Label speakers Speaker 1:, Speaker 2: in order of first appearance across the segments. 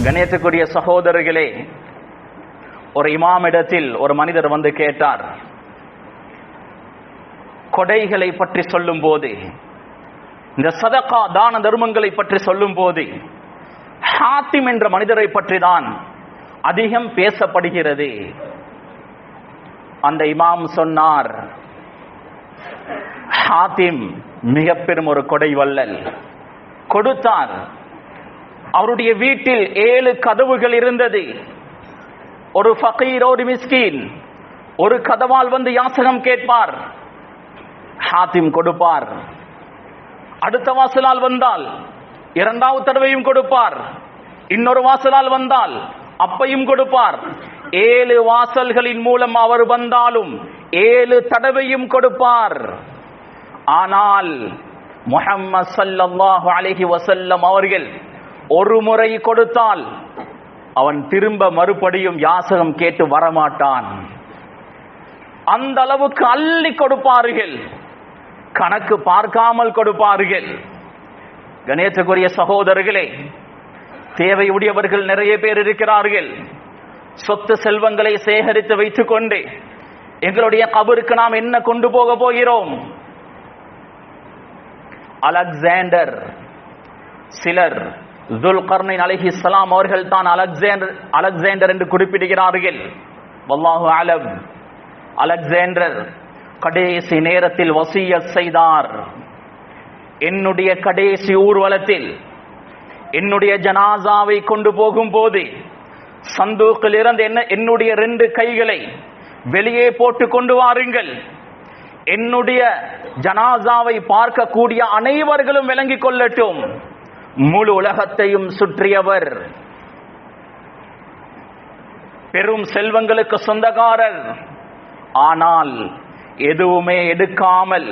Speaker 1: கணேசக்குரிய சகோதரர்களே, ஒரு இமாமிடத்தில் ஒரு மனிதர் வந்து கேட்டார். கொடைகளை பற்றி சொல்லும் போது, இந்த சதகா தான தர்மங்களை பற்றி சொல்லும் போது ஹாத்திம் என்ற மனிதரை பற்றி தான் அதிகம் பேசப்படுகிறது. அந்த இமாம் சொன்னார், ஹாத்திம் மிக பெரும் ஒரு கொடை வள்ளல். கொடுத்தார். அவருடைய வீட்டில் 7 கதவுகள் இருந்தது. ஒரு ஃபகீர், ஒரு மிஸ்கீன் ஒரு கதவால் வந்து யாசகம் கேட்பார், ஹாத்திம் கொடுப்பார். அடுத்த வாசலால் வந்தால் 2வது தடவையும் கொடுப்பார். இன்னொரு வாசலால் வந்தால் அப்பையும் கொடுப்பார். 7 வாசல்களின் மூலம் அவர் வந்தாலும் 7 தடவையும் கொடுப்பார். ஆனால் முஹம்மது ஸல்லல்லாஹு அலைஹி வஸல்லம் அவர்கள் ஒரு முறை கொடுத்தால் அவன் திரும்ப மறுபடியும் யாசகம் கேட்டு வரமாட்டான். அந்த அளவுக்கு அள்ளி கொடுப்பார்கள், கணக்கு பார்க்காமல் கொடுப்பார்கள். கணேசக்குரிய சகோதரர்களே, தேவையுடையவர்கள் நிறைய பேர் இருக்கிறார்கள். சொத்து செல்வங்களை சேகரித்து வைத்துக் கொண்டு எங்களுடைய கபருக்கு நாம் என்ன கொண்டு போக போகிறோம்? அலெக்சாண்டர், சிலர் துல்கர்னைன் அலைஹிஸ்ஸலாம் அவர்கள் தான் அலெக்சாண்டர் என்று குறிப்பிடுகிறார்கள். வல்லாஹு அலம். அலெக்சாண்டர் கடைசி நேரத்தில் வசியத் செய்தார், என்னுடைய கடைசி ஊர்வலத்தில் என்னுடைய ஜனாசாவை கொண்டு போகும்போது சந்தூக்கில் இருந்து என்னுடைய 2 கைகளை வெளியே போட்டு கொண்டு வாருங்கள். என்னுடைய ஜனாசாவை பார்க்கக்கூடிய அனைவர்களும் விளங்கிக் கொள்ளட்டும், முழு உலகத்தையும் சுற்றியவர், பெரும் செல்வங்களுக்கு சொந்தக்காரர். ஆனால் எதுவுமே எடுக்காமல்,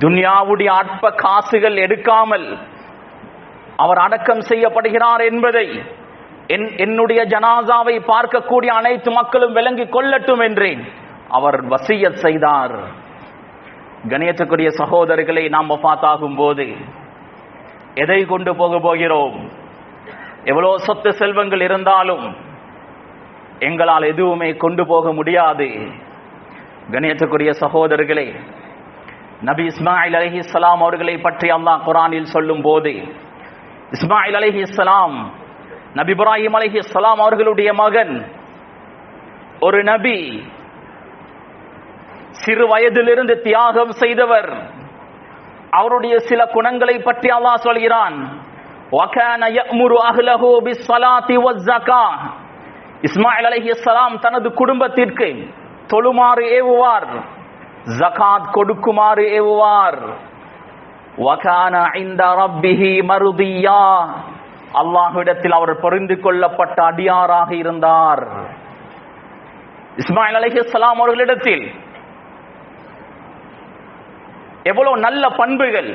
Speaker 1: துன்யாவுடைய அற்ப காசுகள் எடுக்காமல் அவர் அடக்கம் செய்யப்படுகிறார் என்பதை என்னுடைய ஜனாசாவை பார்க்கக்கூடிய அனைத்து மக்களும் விளங்கிக் கொள்ளட்டும் என்று அவர் வசியத் செய்தார். கணியத்துக்குரிய சகோதரர்களை, நாம் வஃபாத்தாகும் போது எதை கொண்டு போக போகிறோம்? எவ்வளவு சொத்து செல்வங்கள் இருந்தாலும் எங்களால் எதுவுமே கொண்டு போக முடியாது. கணியத்துக்குரிய சகோதரர்களே, நபி இஸ்மாயில் அலைஹிஸ்ஸலாம் அவர்களை பற்றி அல்லாஹ் குர்ஆனில் சொல்லும் போது, இஸ்மாயில் அலைஹிஸ்ஸலாம் நபி இப்ராஹிம் அலைஹிஸ்ஸலாம் அவர்களுடைய மகன், ஒரு நபி, சிறு வயதிலிருந்து தியாகம் செய்தவர். அவருடைய சில குணங்களை பற்றி அல்லாஹ் சொல்கிறான். வகான யஅமுரு அஹ்லஹு பிஸ்ஸலாத்தி வஸ்ஸகாஹ். இஸ்மாயில் அலைஹிஸ்ஸலாம் தனது குடும்பத்திற்கு தொழுமாறு ஏவுவார், ஜகாத் கொடுக்குமாறு ஏவுவார். வகான இன்த ரப்பிஹி மர்தியா. அல்லாஹ்விடத்தில் அவர் பொருந்திக் கொள்ளப்பட்ட அடியாராக இருந்தார். இஸ்மாயில் அலைஹிஸ்ஸலாம் அவர்களிடத்தில் எவ்வளவு நல்ல பண்புகள்,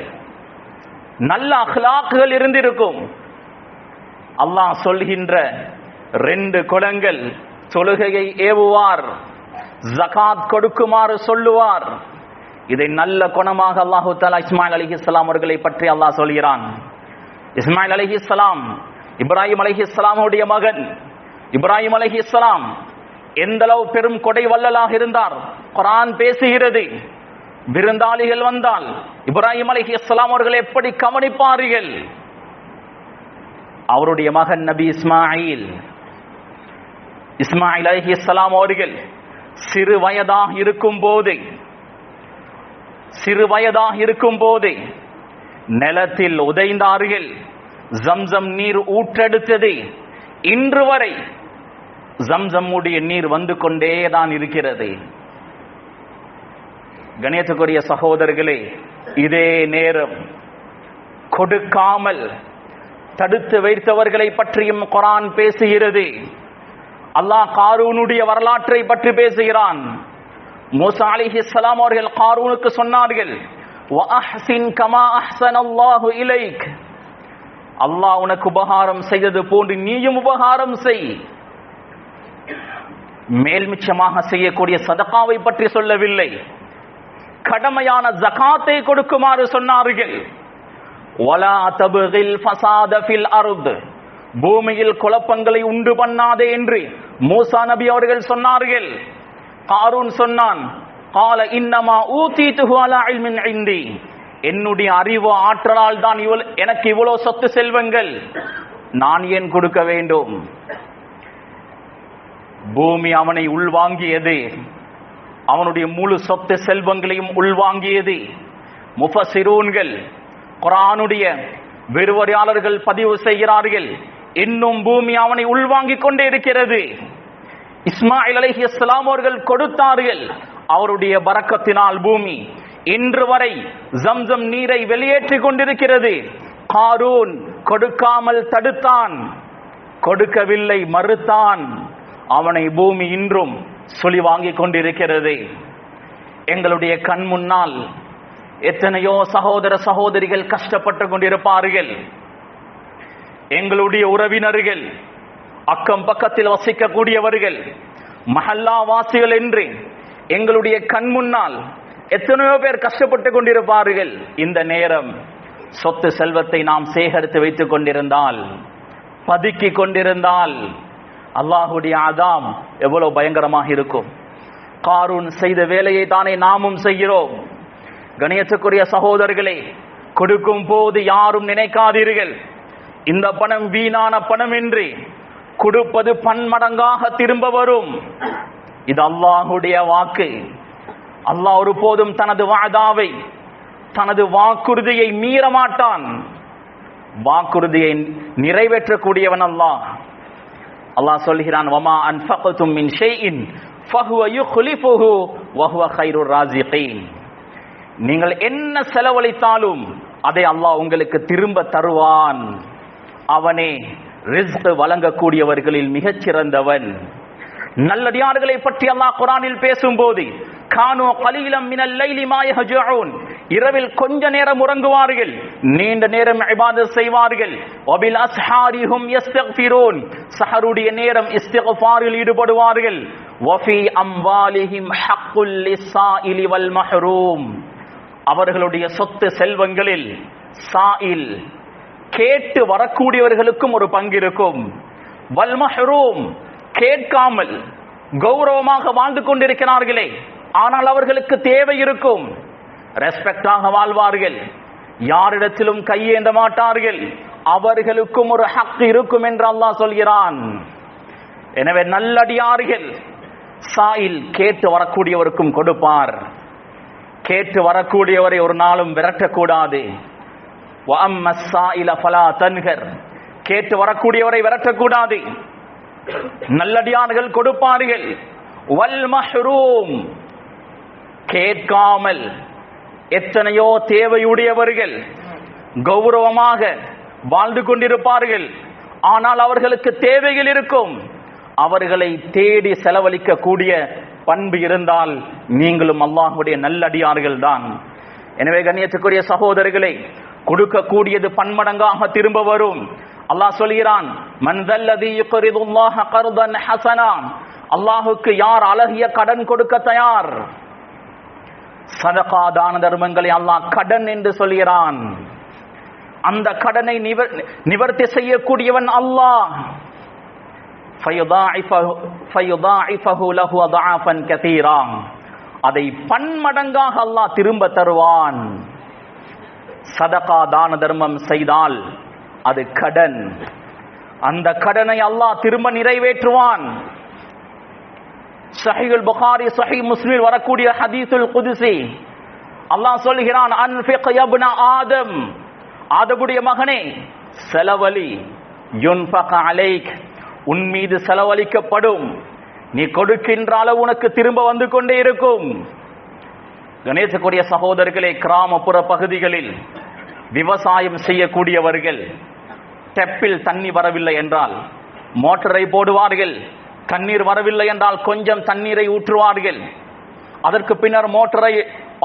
Speaker 1: நல்ல அக்லாக்குகள் இருந்திருக்கும். அல்லாஹ் சொல்கின்ற 2 குணங்கள், தொழுகையை ஏவுவார், ஜகாத் கொடுக்குமாறு சொல்லுவார். இதை நல்ல குணமாக அல்லாஹு தஆலா இஸ்மாயில் அலைஹிஸ்ஸலாம் அவர்களை பற்றி அல்லாஹ் சொல்கிறான். இஸ்மாயில் அலைஹிஸ்ஸலாம் இப்ராஹிம் அலைஹிஸ்ஸலாமுடைய மகன். இப்ராஹிம் அலைஹிஸ்ஸலாம் எந்த அளவு பெரும் கொடை வள்ளலாக இருந்தார் குர்ஆன் பேசுகிறது. விருந்தாளிகள் வந்தால் இப்ராஹிம் அலைஹிஸ்ஸலாம் அவர்கள் எப்படி கவனிப்பார்கள்? அவருடைய மகன் நபி இஸ்மாயில் அலைஹிஸ்ஸலாம் அவர்கள் சிறு வயதாக இருக்கும் போது நிலத்தில் உதைந்தார்கள். ஜம்சம் நீர் ஊற்றெடுத்தது. இன்று வரை ஜம்சம்முடைய நீர் வந்து கொண்டேதான் இருக்கிறது. கணியத்துக்குரிய சகோதரர்களே, இதே நேரம் கொடுக்காமல் தடுத்து வைத்தவர்களை பற்றியும் குர்ஆன் பேசுகிறது. அல்லாஹ் காரூனுடைய வரலாற்றை பற்றி பேசுகிறான். மூசா அலைஹிஸ்ஸலாம் அவர்கள் காரூனுக்கு சொன்னார்கள், வஅஹ்சின் கமா அஹ்ஸனல்லாஹு இலைக். அல்லாஹ் உனக்கு உபகாரம் செய்தது போன்று நீயும் உபகாரம் செய். மேல்மிச்சமாக செய்யக்கூடிய சதகாவை பற்றி சொல்லவில்லை, கடமையான ஜகாத்தை கொடுக்குமாறு சொன்னார்கள். வலா தப்கில் ஃபஸாத ஃபில் அர்த். பூமியில் குழப்பங்களை உண்டு பண்ணாதே என்று மூசா நபி அவர்கள் சொன்னார்கள். காரூன் சொன்னான், கால இன்னமா ஊதீதுஹு அலா இல்மின் இன்தி, என்னுடைய அறிவு ஆற்றலால் தான் எனக்கு இவ்வளவு சொத்து செல்வங்கள், நான் ஏன் கொடுக்க வேண்டும்? பூமி அவனை உள்வாங்கியது, அவனுடைய முழு சொத்து செல்வங்களையும் உள்வாங்கியது. முஃபஸிரூன்கள், குர்ஆனுடைய விரிவுரையாளர்கள் பதிவு செய்கிறார்கள், இன்னும் பூமி அவனை உள்வாங்கிக் கொண்டே இருக்கிறது. இஸ்மாயில் அலைஹிஸ்ஸலாம் அவர்கள் கொடுத்தார்கள், அவருடைய பரக்கத்தினால் பூமி இன்று வரை ஜம்சம் நீரை வெளியேற்றிக் கொண்டிருக்கிறது. காரூன் கொடுக்காமல் தடுத்தான், கொடுக்கவில்லை, மறுத்தான். அவனை பூமி இன்றும் சொல்லி வாங்கிக் கொண்டிருக்கிறது. எங்களுடைய கண் முன்னால் எத்தனையோ சகோதர சகோதரிகள் கஷ்டப்பட்டு கொண்டிருப்பார்கள். எங்களுடைய உறவினர்கள், அக்கம் பக்கத்தில் வசிக்கக்கூடியவர்கள், மஹல்லா வாசிகள் என்று எங்களுடைய கண் முன்னால் எத்தனையோ பேர் கஷ்டப்பட்டு கொண்டிருப்பார்கள். இந்த நேரம் சொத்து செல்வத்தை நாம் சேகரித்து வைத்துக் கொண்டிருந்தால், பதுக்கிக் கொண்டிருந்தால், அல்லாஹுடைய அதாம் எவ்வளவு பயங்கரமாக இருக்கும். காரூன் செய்த வேலையை தானே நாமும் செய்கிறோம். கணியத்துக்குரிய சகோதரர்களே, கொடுக்கும் போது யாரும் நினைக்காதீர்கள் இந்த பணம் வீணான பணம் என்று. கொடுப்பது பன்மடங்காக திரும்ப வரும். இது அல்லாஹுடைய வாக்கு. அல்லாஹ் ஒருபோதும் தனது வாதாவை, தனது வாக்குறுதியை மீற மாட்டான். வாக்குறுதியை நிறைவேற்றக்கூடியவன் அல்லாஹ். அல்லாஹ் சொல்கிறான், வமா அன்ஃபக்தும் மின் ஷைஇன் ஃபஹுவ யுக்லிஃபுஹு வஹுவ கைருர் ராஸிகீன். நீங்கள் என்ன செலவழித்தாலும் அதை அல்லாஹ் உங்களுக்கு திரும்ப தருவான். அவனே ரிஸ்க் வழங்கக்கூடியவர்களில் மிகச் சிறந்தவன். நல்லடியார்களை பற்றி அல்லாஹ் குர்ஆனில் பேசும்போது, கானு கலீலம் மினல் லைலி மா யஹ்ஜூன், இரவில் கொஞ்ச நேரம் உறங்குவார்கள், நீண்ட நேரம் இபாதத் செய்வார்கள். வபில் அஸ்ஹாரிஹும் யஸ்தக்ஃபிரூன், சஹருடைய நேரம் இஸ்திக்ஃபாரில் ஈடுபடுவார்கள். வஃபி அம்வாலிஹிம் ஹக்குல் லிஸ்ஸாயிலி வல் மஹ்ரூம், அவர்களுடைய சொத்து செல்வங்களில் சாயில், கேட்டு வரக்கூடியவர்களுக்கும் ஒரு பங்கு இருக்கும். வல் மஹ்ரூம், கேட்காமல் கௌரவமாக வாழ்ந்து கொண்டிருக்கிறார்களே, ஆனால் அவர்களுக்கு தேவை இருக்கும், ரெஸ்பெக்டாக வாழ்வார்கள், யாரிடத்திலும் கையேந்த மாட்டார்கள், அவர்களுக்கும் ஒரு ஹக் இருக்கும் என்று அல்லாஹ் சொல்கிறான். எனவே நல்லடியார்கள் சாயில், கேட்டு வரக்கூடியவருக்கும் கொடுப்பார். கேட்டு வரக்கூடியவரை ஒரு நாளும் விரட்டக்கூடாது. வஅம்மஸ் ஸாயில ஃபலா தன்ஹர், கேட்டு வரக்கூடியவரை விரட்டக்கூடாது. நல்லடியார்கள் கொடுப்பார்கள். வல் மஹ்ரூம், கேட்காமல் எத்தனையோ தேவையுடையவர்கள் கௌரவமாக வாழ்ந்து கொண்டிருப்பார்கள், ஆனால் அவர்களுக்கு தேவைகள் இருக்கும். அவர்களை தேடி செலவழிக்க கூடிய பண்பு இருந்தால் நீங்களும் அல்லாஹ்வுடைய நல்லடியார்கள் தான். எனவே கண்ணியத்துக்குரிய சகோதரர்களை, கொடுக்கக்கூடியது பன்மடங்காக திரும்ப வரும். அல்லாஹ் சொல்கிறான், மன் தல்லதி யுக்ரிதுல்லாஹ கர்தன் ஹஸனா, அல்லாஹ்வுக்கு யார் அழகிய கடன் கொடுக்க தயார்? சதகா, தான தர்மங்களை அல்லாஹ் கடன் என்று சொல்கிறான். அந்த கடனை நிவர்த்தி செய்யக்கூடியவன் அல்லாஹ். ஃபயுதாஇஃபஹு லஹு அத்ஆஃபன் கஸீரா, அதை பன்மடங்காக அல்லாஹ் திரும்ப தருவான். சதகா, தான தர்மம் செய்தால் அது கடன், அந்த கடனை அல்லாஹ் திரும்ப நிறைவேற்றுவான். ஸஹீஹுல் புகாரி, ஸஹீஹ் முஸ்லிம் வரக்கூடிய ஹதீஸுல் குத்ஸி, அல்லாஹ் சொல்கிறான், அன்ஃபிக் யப்ன ஆதம், ஆதமுடைய மகனே செலவழி, யுன்ஃபக அலைக், உன் மீது செலவழிக்கப்படும், நீ கொடுக்கின்ற அளவு உனக்கு திரும்ப வந்து கொண்டே இருக்கும். கணேசக்குரிய சகோதரர்களே, கிராமப்புற பகுதிகளில் விவசாயம் செய்யக்கூடியவர்கள் டெப்பில் தண்ணி வரவில்லை என்றால் மோட்டரை போடுவார்கள், தண்ணீர் வரவில்லை என்றால் கொஞ்சம் தண்ணீரை ஊற்றுவார்கள், அதற்கு பின்னர் மோட்டரை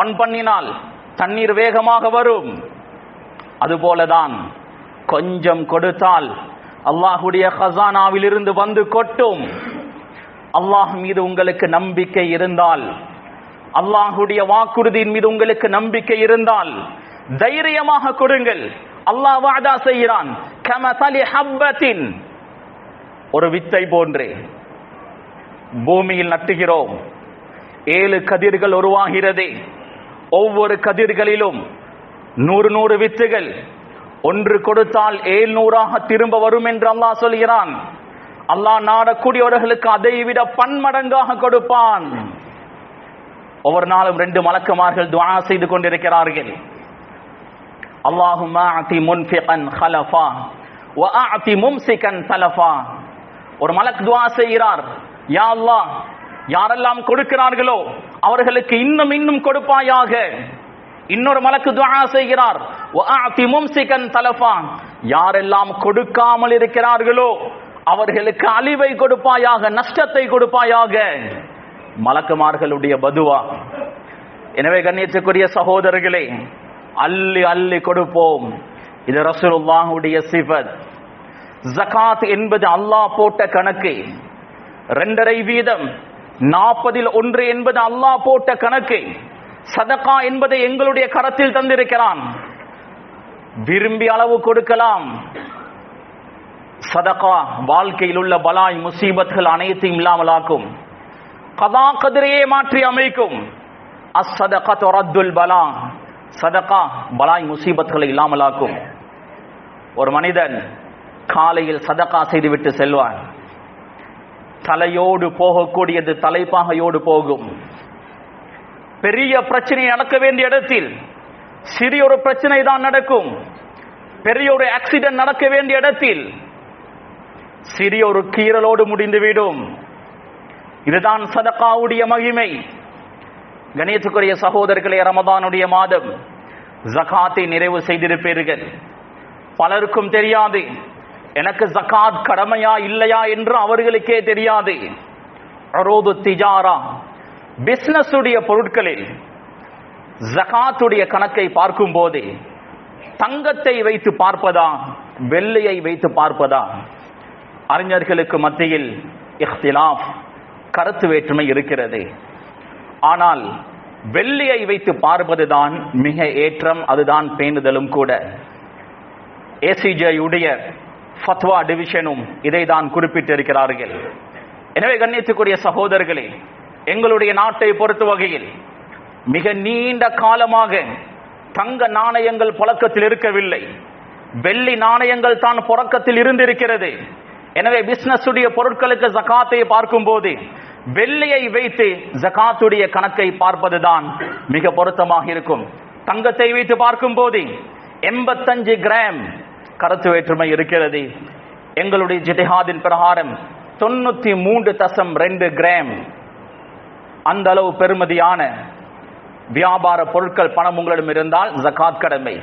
Speaker 1: ஆன் பண்ணினால் தண்ணீர் வேகமாக வரும். அதுபோலதான் கொஞ்சம் கொடுத்தால் அல்லாஹ்வுடைய கஸானாவில் இருந்து வந்து கொட்டும். அல்லாஹ் மீது உங்களுக்கு நம்பிக்கை இருந்தால், அல்லாஹ்வுடைய வாக்குறுதியின் மீது உங்களுக்கு நம்பிக்கை இருந்தால் தைரியமாக கொடுங்கள். அல்லாஹ் வாதா செய்கிறான், கமஸலி ஹப்பத்தின், ஒரு வித்தை போன்று பூமியில் நட்டுகிறோம், 7 கதிர்கள் உருவாகிறது, ஒவ்வொரு கதிர்களிலும் 100 வித்துகள், ஒன்று கொடுத்தால் 700 திரும்ப வரும் என்று அல்லாஹ் சொல்கிறான். அல்லாஹ் நாடக்கூடியவர்களுக்கு அதை விட பன்மடங்காக கொடுப்பான். ஒவ்வொரு நாளும் 2 மலக்குமார்கள் துஆ செய்து கொண்டிருக்கிறார்கள். அல்லாஹும்ம அதி முன்ஃபிகன் ஹலஃபா வ அதி மும்சிகன் தலஃபா. ஒரு மலக் துஆ செய்கிறார், யா அல்லாஹ், யாரெல்லாம் கொடுக்கிறார்களோ அவர்களுக்கு இன்னும் இன்னும் கொடுப்பாயாக. இன்னொரு மலக்கு துஆ செய்கிறார், வ அதி மும்சிகன் தலஃபா, யாரெல்லாம் கொடுக்காமல் இருக்கிறார்களோ அவர்களுக்கு அழிவை கொடுப்பாயாக, நஷ்டத்தை கொடுப்பாயாக. மலக்குமார்களுடைய பதுவா. எனவே கண்ணியத்துக்குரிய சகோதரர்களே, அள்ளி அள்ளி கொடுப்போம். இது ரசூலுல்லாஹுடைய சிஃபத். ஜகாத் என்பது அல்லாஹ் போட்ட கணக்கு. 2.5 வீதம், 40ல் 1 என்பது அல்லாஹ் போட்ட கணக்கு. சதகா என்பதை எங்களுடைய கரத்தில் தந்திருக்கிறான். விரும்பிய அளவு கொடுக்கலாம். சதகா வாழ்க்கையில் உள்ள பலாய் முசீபத்கள் அனைத்தையும் இல்லாமலாக்கும். கதா கதிரையே மாற்றி அமைக்கும். அஸ்ஸதகத்து ரத்துல் பலா, சதகா பலாய் முசீபத்களை இல்லாமலாக்கும். ஒரு மனிதன் காலையில் சதகா செய்துவிட்டு செல்வான். தலையோடு போகக்கூடியது தலைப்பாகையோடு போகும். பெரிய பிரச்சனை நடக்க வேண்டிய இடத்தில் சிறிய ஒரு பிரச்சனை தான் நடக்கும். பெரிய ஒரு ஆக்சிடென்ட் நடக்க வேண்டிய இடத்தில் சிறிய ஒரு கீறலோடு முடிந்துவிடும். இதுதான் சதகாவுடைய மகிமை. கணியத்துக்குரிய சகோதரர்களே, ரமதானுடைய மாதம் ஜகாத்தை நிறைவு செய்திருப்பீர்கள். பலருக்கும் தெரியாது எனக்கு ஜகாத் கடமையா இல்லையா என்று அவர்களுக்கே தெரியாது. அரோது திஜாரா, பிசினஸ் உடைய பொருட்களில் ஜகாத்துடைய கணக்கை பார்க்கும் போது தங்கத்தை வைத்து பார்ப்பதா வெள்ளியை வைத்து பார்ப்பதா? அறிஞர்களுக்கு மத்தியில் இஹ்திலாஃப், கருத்து வேற்றுமை இருக்கிறது. ஆனால் வெள்ளியை வைத்து பார்ப்பதுதான் மிக ஏற்றம், அதுதான் பேணுதலும் கூட. ஏசிஜேயுடைய ஃபத்வா டிவிஷனும் இதை தான் குறிப்பிட்டிருக்கிறார்கள். எனவே கண்ணியத்துக்குரிய சகோதரர்களே, எங்களுடைய நாட்டை பொறுத்த வகையில் மிக நீண்ட காலமாக தங்க நாணயங்கள் புழக்கத்தில் இருக்கவில்லை. வெள்ளி நாணயங்கள் தான் புழக்கத்தில் இருந்திருக்கிறது. எனவே பிசினஸ் உடைய பொருட்களுக்கு ஜகாத்தை பார்க்கும் போது வெள்ளியை வைத்து ஜகாத்துடைய கணக்கை பார்ப்பதுதான் மிக பொருத்தமாக இருக்கும். தங்கத்தை வைத்து பார்க்கும் போது 85 கிராம் கருத்து வேற்றுமை இருக்கிறது. எங்களுடைய ஜிஹாதின் பிரகாரம் 93.2 கிராம் அந்த அளவு பெறுமதியான வியாபார பொருட்கள் பணம் உங்களிடம் இருந்தால் ஜகாத் கடமை.